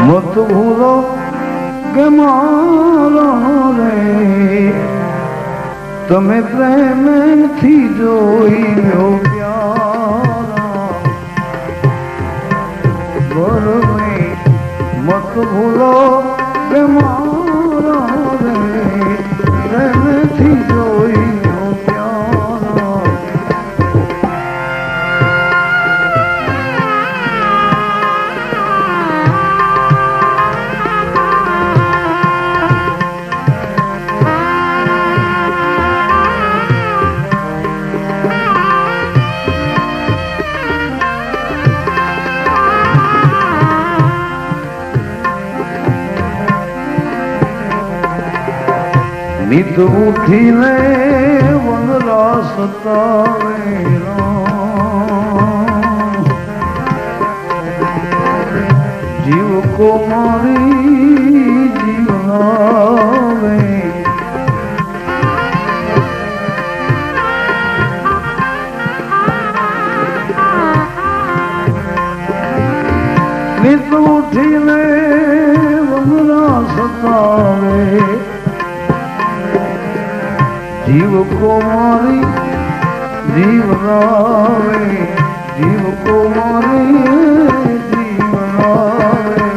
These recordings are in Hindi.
મત ભૂલો કે મારો રે તમે પ્રેમથી જોઈ પ્યારા બરમે મત ભૂલો કે મારો રે પ્રેમથી જોઈ નિત ઉઠીને વનરા સતાવે જીવ કો મારી જીવનાવે નિત ઉઠીને વનરા સતાવે जीव को मारी जीव रावे जीव को मारी जीव रावे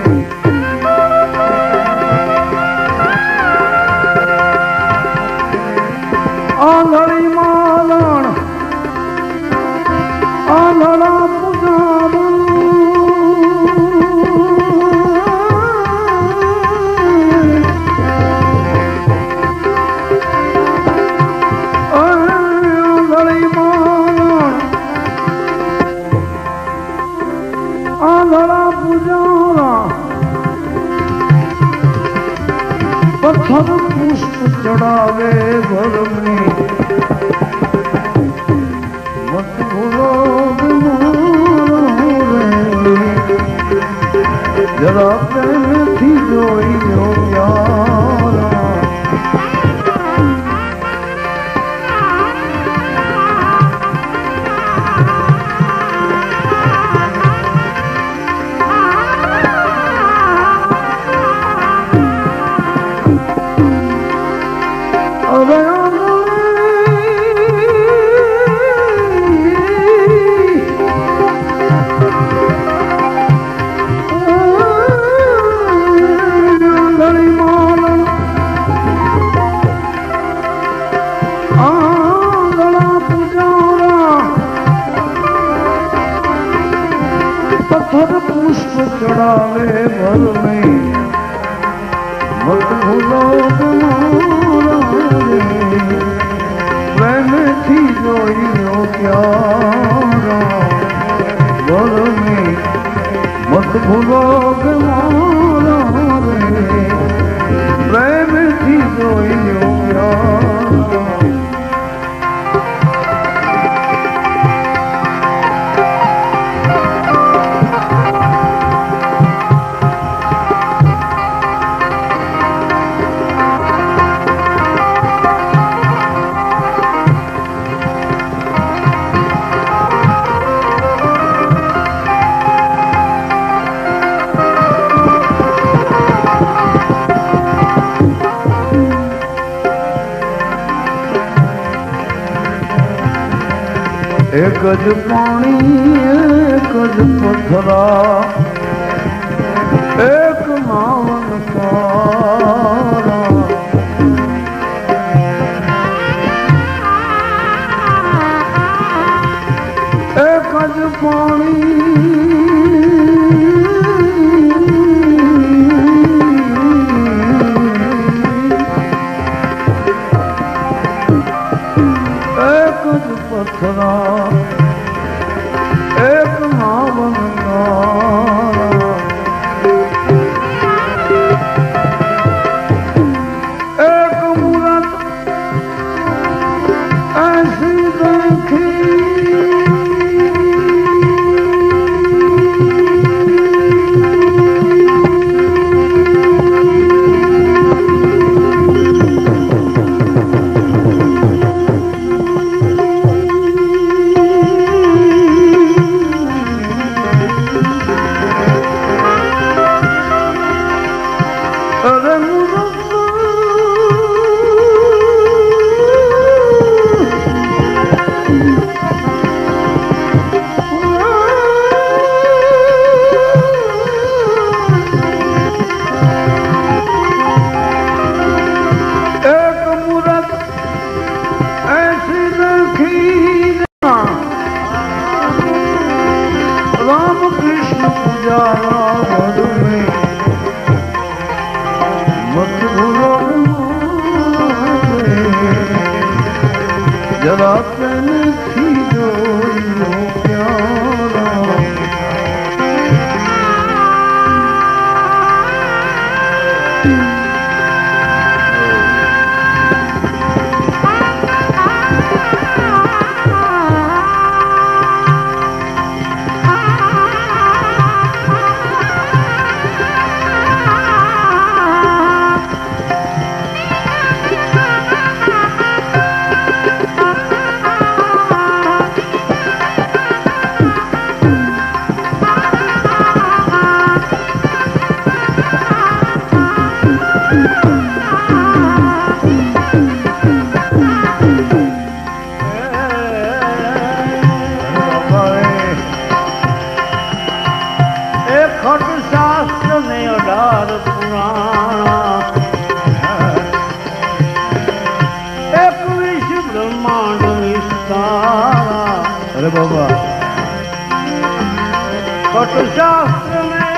आंधड़ी मालन आंधड़ा पुजारा पत्थर पुष्प चढ़ावे घर में मत भूलो जरा प्रेम थी जोई हो यारा पत्थर पुष्प चढ़ावे घर में मत भूलो प्रेम थी जोई हो प्यारा घर में मत भूलो प्रेम थी जोई हो प्यारा एक ज पानी एक ज पत्थरा एक मावन कारा एक ज पानी एक ज पत्थरा एक मावन का प्यारा भर में मत भूलो जरा प्रेम थी जो प्यारा अरे बाबा खट शास्त्र में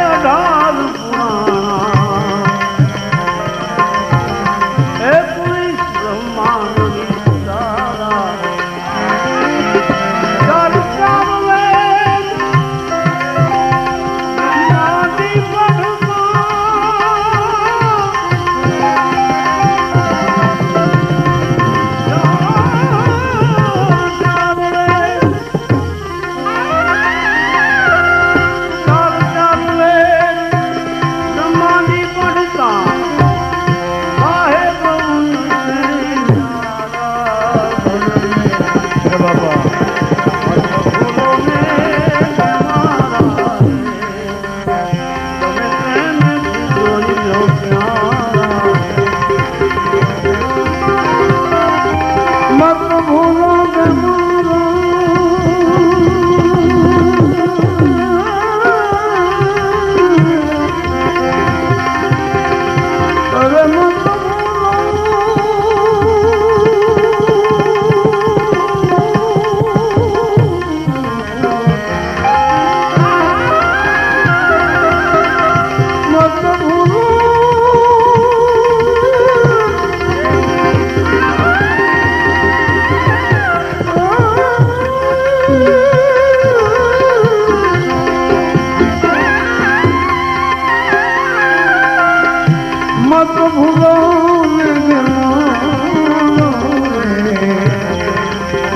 अढ़ार पुराना पुरुष ब्रह्मांड विस्तारा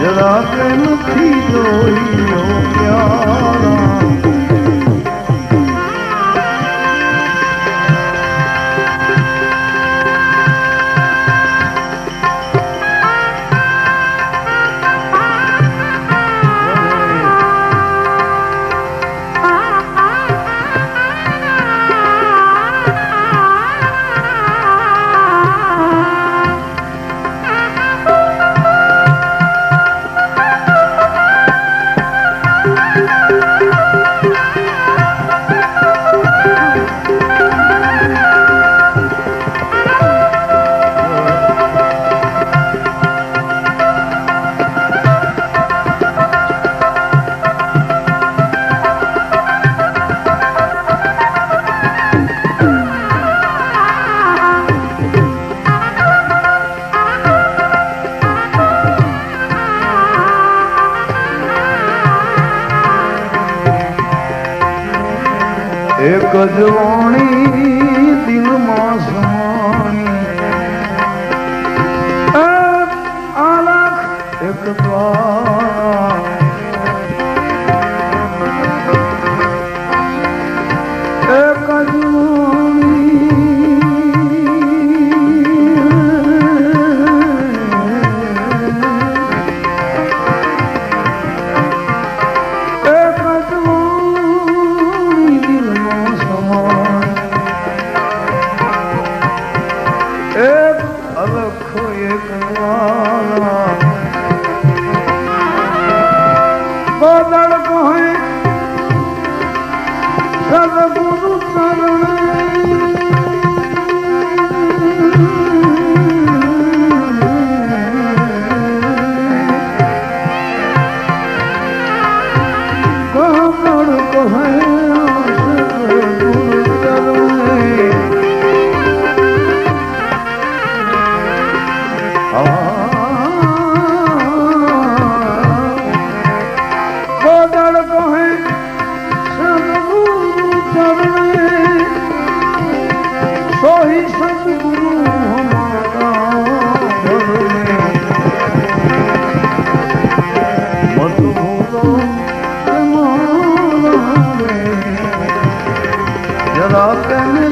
जरा प्रेम थी जो प्यारा एक जवानी दिन मासमानी आलख एक द्वार एक जवानी एक अलग एक वाला રાખે